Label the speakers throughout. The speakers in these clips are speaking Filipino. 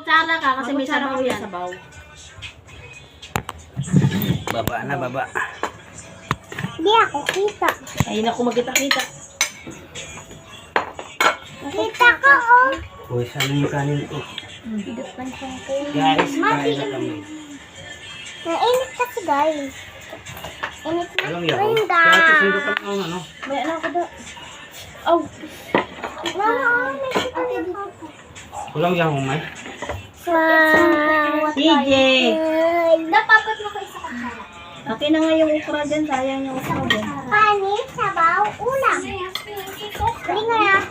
Speaker 1: kutsara ka kasi may sabaw yan.
Speaker 2: Sabaw.
Speaker 3: Baba na, baba.
Speaker 4: Hindi ako kita.
Speaker 2: Ayun ako magkita-kita.
Speaker 4: Kita ko, oh.
Speaker 3: Uy, saan yung kanin ko?
Speaker 2: Bigat lang siya.
Speaker 3: Guys, kain na kami.
Speaker 4: Nainit kasi, guys. Init na
Speaker 3: Alam
Speaker 4: rin,
Speaker 3: yun. Kaya ito,
Speaker 4: guys.
Speaker 3: sino ka lang ano?
Speaker 2: May anak ko daw. Oh,
Speaker 4: Mama, may kita dito.
Speaker 3: Kulang yan, humay.
Speaker 4: Wow.
Speaker 2: TJ.
Speaker 4: Napapat mo ko isa kutsara.
Speaker 2: Okay na nga yung ukra dyan. Sayang yung ukra dyan.
Speaker 4: Panis, sabaw, ulam. Hindi nga yan.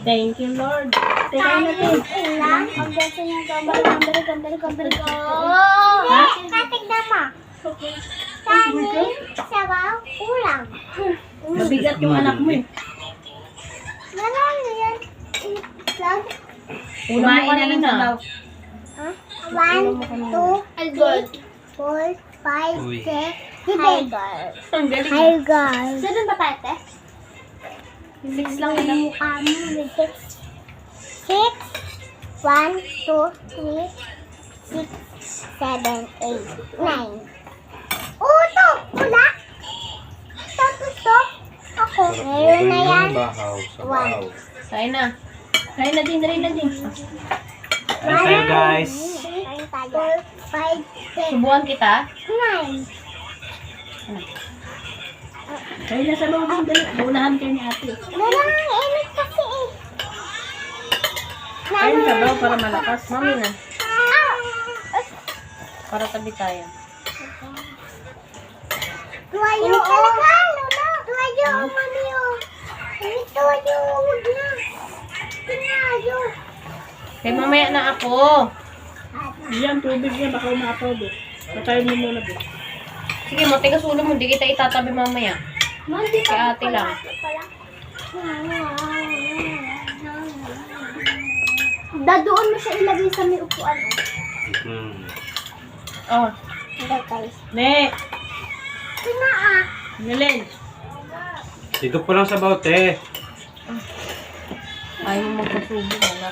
Speaker 2: Thank you, Lord. Tingnan natin.
Speaker 4: Ulam. Ang beso niya, gambari.
Speaker 2: Ha?
Speaker 4: Katignan mo. Panis, sabaw, ulam.
Speaker 2: Mabigat yung anak mo eh.
Speaker 4: Galang yan. Lang.
Speaker 2: Kumain na ng sabaw.
Speaker 4: Huh? 1, 2, 3, 4, 5,
Speaker 3: Uy.
Speaker 4: 6, 7.
Speaker 2: Ang galing.
Speaker 4: Hi guys. Saan ba tayo, te?
Speaker 2: Mix lang
Speaker 4: Ang
Speaker 2: yun.
Speaker 4: mukha mo. 6. 1, 2, 3, 6, 7, 8, 9. Oh, ito! Wala! Ito. Ako. Meron na yan.
Speaker 3: Bahaw, sabaw.
Speaker 2: Kain na. Kain na din, rin na din.
Speaker 3: Kain tayo, guys.
Speaker 4: 4, 5, 6,
Speaker 2: Subuhan kita.
Speaker 4: 9.
Speaker 2: Kain na sa loob din. Dali. Unahan kayo ni ate.
Speaker 4: Galang init kasi eh.
Speaker 2: Kain sabaw para malakas. Mami na.
Speaker 4: Ah!
Speaker 2: Para tabi tayo.
Speaker 4: Tuwayo, oh. Talaga, Lola. Tuwayo, mami, oh. Ay, tuwayo, huwag na. Tuwayo.
Speaker 2: Kaya mamaya na ako.
Speaker 1: Yan, tubig yan. Baka umapaw doon. Patayin mo muna doon.
Speaker 2: Sige mo, tigas ulo mo. Hindi kita itatabi mamaya.
Speaker 4: Mandi
Speaker 2: Kay ate lang.
Speaker 4: Dadoon mo siya ilagay sa may upuan, oh.
Speaker 2: Oh.
Speaker 4: Hindi, guys.
Speaker 2: Ne.
Speaker 4: Pinaa.
Speaker 2: Nilin.
Speaker 3: Dito pa lang sabaw, te.
Speaker 2: Ayaw mo magpasubo. Wala.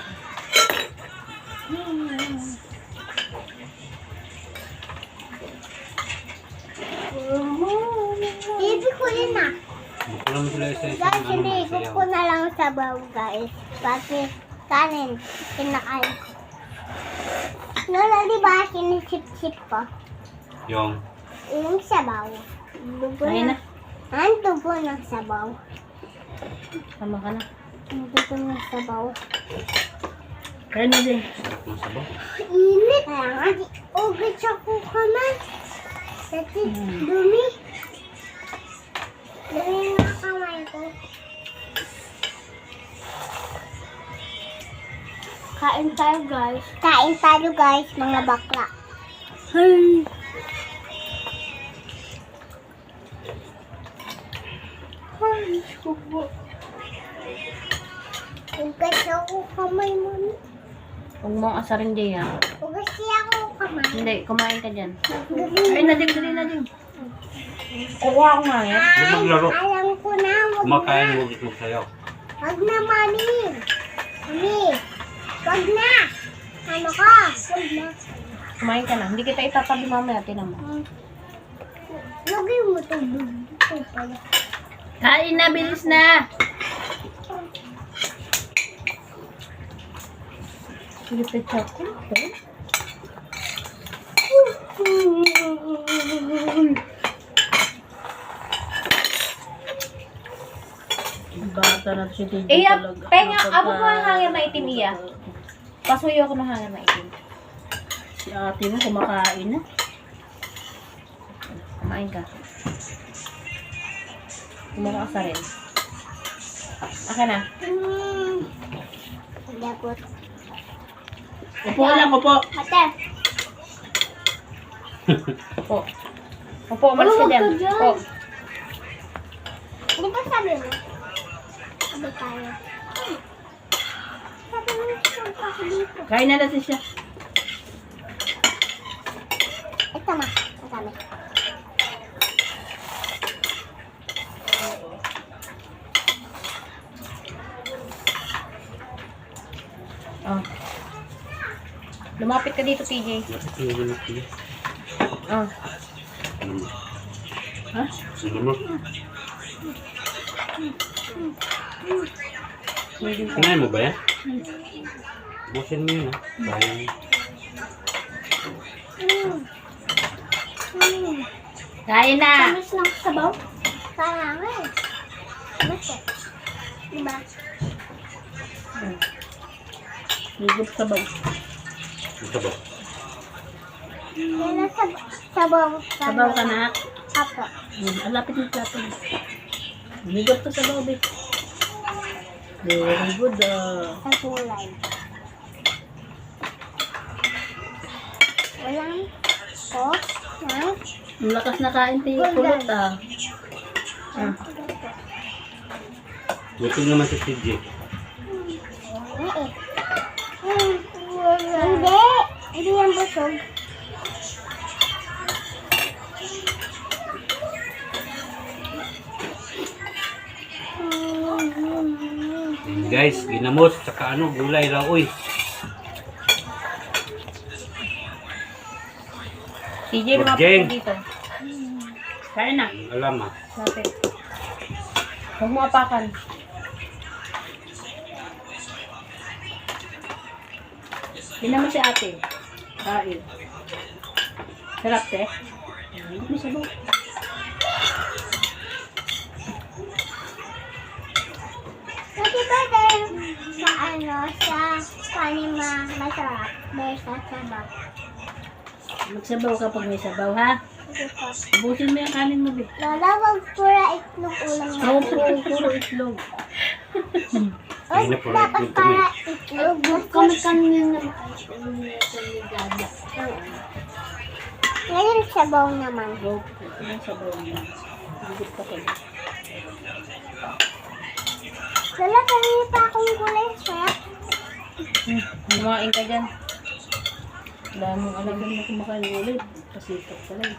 Speaker 4: Ibig ko yun ah.
Speaker 3: Buko naman sila isa-isa.
Speaker 4: Guys, hindi. Ibig ko na lang sa baw, guys. Pati kanin. Kinakain ko. Lola, di ba sinisip-sip ko?
Speaker 3: Yung.
Speaker 4: Yung sabaw. Dugo
Speaker 2: Kain na.
Speaker 4: Ang dugo ng sabaw.
Speaker 2: Tama ka na.
Speaker 4: Ang dugo ng sabaw.
Speaker 1: Kain na din.
Speaker 3: Sarap ng sabaw.
Speaker 4: Init. Kaya nga, di ugit sa kukaman. Dati, dumi. Dumi nga kamay ko. Kain tayo, guys. Kain tayo, guys, mga bakla. Hey! Ay, subo. Ugit sa kukamay mo.
Speaker 2: Huwag mo asarin din ha.
Speaker 4: Ugit siya kukamay.
Speaker 2: Hindi, kumain ka dyan. Kain na din, dali na din. Kukuha ko nga yan.
Speaker 3: Huwag maglaro.
Speaker 4: Alam ko na, wag
Speaker 3: Kumakain,
Speaker 4: na.
Speaker 3: huwag itlog sa'yo.
Speaker 4: Wag na, mami. Mami, wag na. Ano ka? Wag na.
Speaker 2: Kumain ka na. Hindi kita itatabi mamaya. Tinan mo.
Speaker 4: Lagay mo ito. Ito pala.
Speaker 2: Kain na, bilis na. Silipid chocolate.
Speaker 1: Bata na si TJ
Speaker 2: Iya,
Speaker 1: talaga.
Speaker 2: penga, abot mo ang hangin na itim, Iya. Pasuyo ko ng hangin na itim.
Speaker 1: Si ate mo kumakain na.
Speaker 2: Kumain ka. Kumuha ka rin. Aka na.
Speaker 4: Dagot.
Speaker 1: Upo lang, upo.
Speaker 4: Ate.
Speaker 2: Opo. Opo, umalis ka dyan. Opo.
Speaker 4: Di ba sabi mo? Sabi tayo. Sabi mo, sabi ako dito.
Speaker 1: Kain na natin siya.
Speaker 4: Ito ma. Ang dami.
Speaker 2: Oh. Lumapit ka dito, TJ.
Speaker 3: Bakit yung gulat niya?
Speaker 2: Ah.
Speaker 3: Ano mo?
Speaker 1: Ha?
Speaker 3: Ano mo? Kinain mo ba yan? Busin mo yun ha. Dahil
Speaker 2: Kain na!
Speaker 4: Tamis ng sabaw. Kaya nga eh. Tamis eh. Diba?
Speaker 1: Higop sabaw.
Speaker 3: ito ba?
Speaker 4: Yan ang sabaw.
Speaker 1: Sabaw ka na.
Speaker 4: Apo.
Speaker 1: Alapit ng plato. Higop to sabaw, be. Very good.
Speaker 4: Sa gulay. Walang sauce.
Speaker 1: Ang lakas na kain tayo. Kulot ah.
Speaker 3: Busog naman si TJ.
Speaker 4: Hindi. Hindi yan busog.
Speaker 3: Guys, ginamos, tsaka ano, gulay raw, uy.
Speaker 2: TJ,
Speaker 3: Good
Speaker 2: lumapit
Speaker 3: game.
Speaker 2: ka dito.
Speaker 1: Kain na.
Speaker 3: Alam ah.
Speaker 2: Lapit. Huwag mo apakan.
Speaker 1: Tingnan mo si ate. Kain. Sarap, te. May sabaw.
Speaker 4: Kasi ba din sa ano, sa kanin masarap. Dahil sa sabaw.
Speaker 1: Magsabaw ka pag may sabaw, ha?
Speaker 4: Sige po.
Speaker 1: Ubusin mo yung kanin mo, be.
Speaker 4: Lola, wag pura itlog ulam na.
Speaker 1: Oo, puro itlog.
Speaker 4: Oy,
Speaker 3: Hindi na pura
Speaker 4: dapat
Speaker 3: itlog kami.
Speaker 4: para itlog. Kami kanina naman. Ngayon, sabaw naman.
Speaker 1: Go. Yung sabaw niya. Higop ka pa.
Speaker 4: Lola, kanina pa akong gulay, sarap.
Speaker 2: Kumain ka dyan.
Speaker 1: Wala mong alam na kumakain gulay. Pasikat ka lang.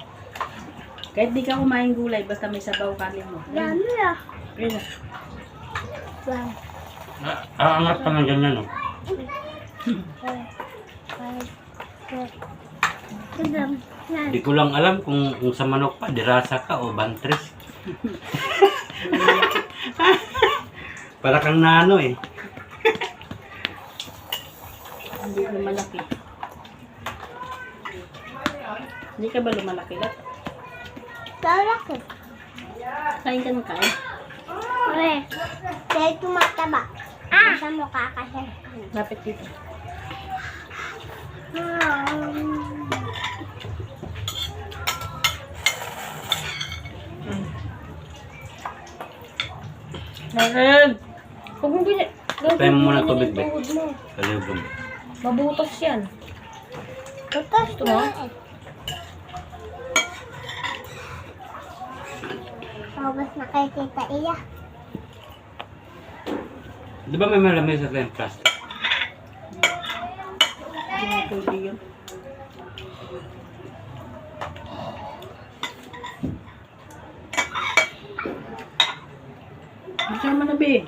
Speaker 1: Kahit di ka kumain gulay, basta may sabaw kanin mo.
Speaker 4: Dami ah.
Speaker 1: Ayun na.
Speaker 4: Wow.
Speaker 3: Aangat pa ng ganyan, no? Di ko lang alam kung sa manok pa, dirasa ka o bantres. Para kang nano eh.
Speaker 1: Hindi lumalaki. Hindi ka ba lumalaki?
Speaker 4: Sarap eh.
Speaker 1: Kain ka ng kain.
Speaker 4: Uy, dahil tumataba. Sa mukha kasi.
Speaker 1: Lapit dito.
Speaker 2: Meron! Huwag mo ganyan.
Speaker 3: Tayo mo muna tubig, be.
Speaker 2: Tuhod mo.
Speaker 3: Kalibog.
Speaker 2: Mabutas yan.
Speaker 4: Tutos
Speaker 2: Ito mo?
Speaker 4: Paubos na kay Tita Iya.
Speaker 3: Di ba may malamig sa tayong plastic?
Speaker 1: Hindi mo pwede yun. Masama na, be.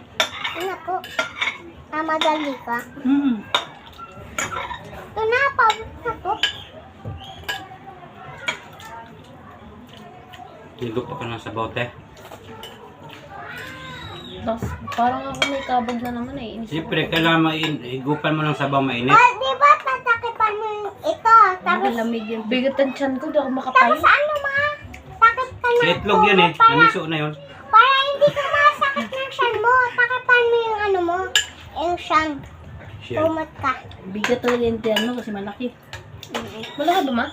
Speaker 4: Naku. Madali ka. Ito na, paubos na to.
Speaker 3: Higop pa ka ng sabaw, te.
Speaker 2: Tapos, parang ako may kabag na naman eh.
Speaker 3: Siyempre, kailangan higupan mo ng sabaw mainit.
Speaker 4: Ah, di ba tatakipan mo yung ito? Tapos,
Speaker 1: Malamig yun.
Speaker 2: Bigat ang tiyan ko, di ako makapayo.
Speaker 4: tapos ano ma? Takip ka na.
Speaker 3: Si itlog yan eh. Namiso na yun.
Speaker 4: Para hindi ka masakit ng shan mo. Takipan mo yung ano mo. Yung shan.
Speaker 3: Siya.
Speaker 4: Tumot ka.
Speaker 1: Bigat talaga yung tiyan mo kasi malaki.
Speaker 2: Wala ka ba, ma?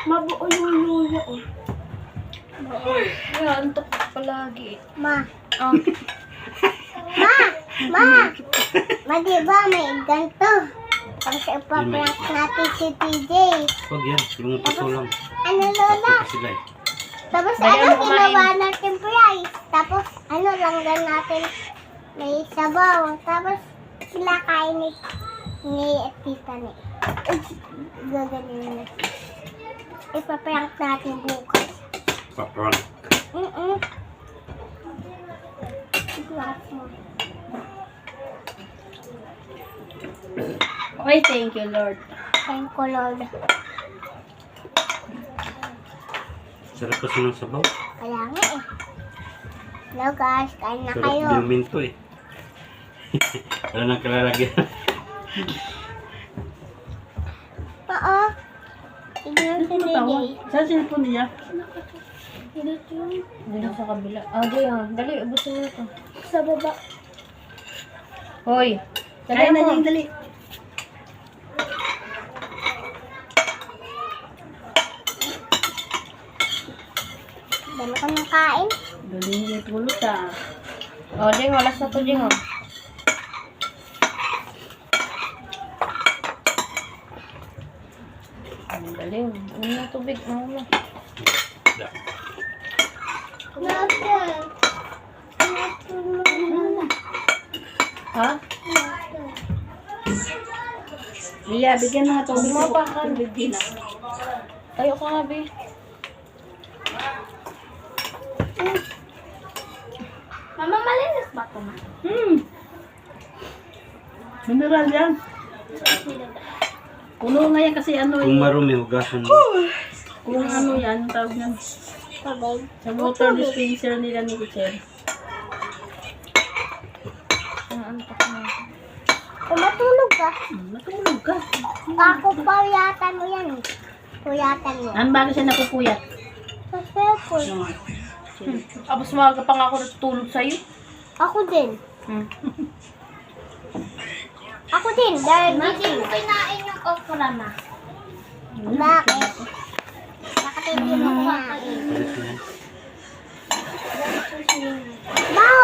Speaker 4: Mabuo yung luya oh.
Speaker 2: Ay, antok palagi.
Speaker 4: Ma.
Speaker 2: Ah,
Speaker 4: Ma, di ba may ganito? Tapos ipaprank natin si TJ.
Speaker 3: Huwag yan. Yung puso lang.
Speaker 4: Ano lola?
Speaker 3: Puso sila eh.
Speaker 4: Tapos
Speaker 2: Dahil
Speaker 4: ano,
Speaker 2: ano kumain?
Speaker 4: ginawa natin price. Tapos ano, langgan natin may sabaw. Tapos sila kain ni tita ni. Gaganin na. Ipaprank natin bukas.
Speaker 3: Papron.
Speaker 4: Lakas mo.
Speaker 1: Okay, thank you, Lord.
Speaker 4: Thank you, Lord.
Speaker 3: Sarap kasi ng sabaw.
Speaker 4: Kaya nga eh. Hello guys, kain na
Speaker 3: Sarap
Speaker 4: kayo.
Speaker 3: binumin to eh. Wala nang kalalagyan.
Speaker 4: Oo. Tignan si DJ.
Speaker 1: Saan cellphone niya?
Speaker 2: Dito sa kabila. Ah, diyan. Dali, ubusin mo ito.
Speaker 4: Sa baba.
Speaker 2: Hoy.
Speaker 1: Kaya na niya, dali.
Speaker 4: Dami ko nang kain.
Speaker 1: Dali niya tulot ah.
Speaker 2: Oh, Jing, walas na to, Jing, oh. Ang galing. Ano na tubig? Ano na?
Speaker 4: Natin.
Speaker 2: Ha?
Speaker 1: Lia, bigyan mo nga tubig
Speaker 2: Huwag mo
Speaker 1: sa
Speaker 2: pa,
Speaker 1: tubig din ah.
Speaker 2: Tayo ka nga, Bi.
Speaker 4: Mama, malinis ba ito, ma?
Speaker 1: Mineral yan. Puno nga yan kasi ano
Speaker 3: Kung
Speaker 1: eh.
Speaker 3: marumi, hugasan mo.
Speaker 1: Kung ano yan, tawag yan.
Speaker 4: Tubig.
Speaker 1: Sa water dispenser nila ni Kitchen.
Speaker 2: Ano pa ka?
Speaker 4: Kung matulog ka,
Speaker 1: Natulog ka.
Speaker 4: kakupawiyatan mo yan. Puyatan mo.
Speaker 1: Ano bakit siya napupuyat?
Speaker 4: Sa cellphone.
Speaker 2: Tapos maaga pa nga ako natutulog sa'yo.
Speaker 4: Ako din. Ako din, dahil hindi mo kinain yung okra na. Bakit? Bakit hindi mo kinain?
Speaker 3: Alis na yan.
Speaker 4: Bao!